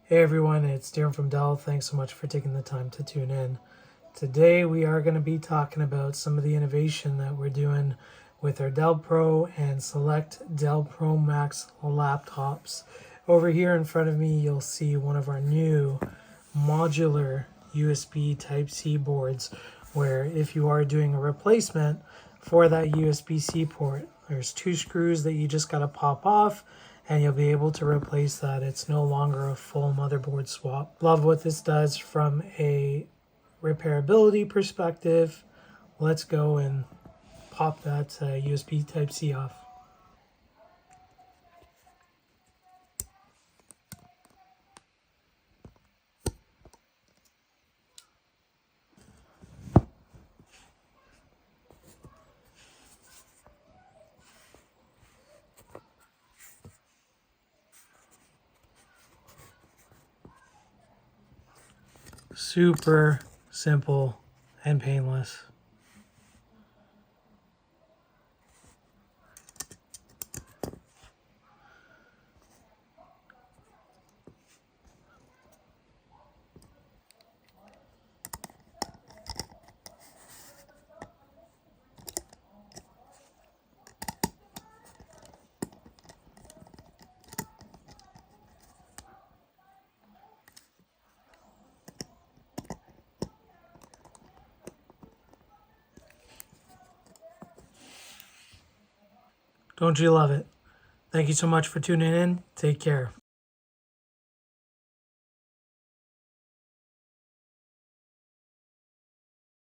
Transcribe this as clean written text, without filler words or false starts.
Hey everyone, it's Darren from Dell. Thanks so much for taking the time to tune in. Today we are going to be talking about some of the innovation that we're doing with our Dell Pro and select Dell Pro Max laptops. Over here in front of me you'll see one of our new modular USB Type-C boards, where if you are doing a replacement for that USB-C port, there's two screws that you just got to pop off and you'll be able to replace that. It's no longer a full motherboard swap. Love what this does from a repairability perspective. Let's go and pop that USB Type-C off. Super simple and painless. Don't you love it? Thank you so much for tuning in. Take care.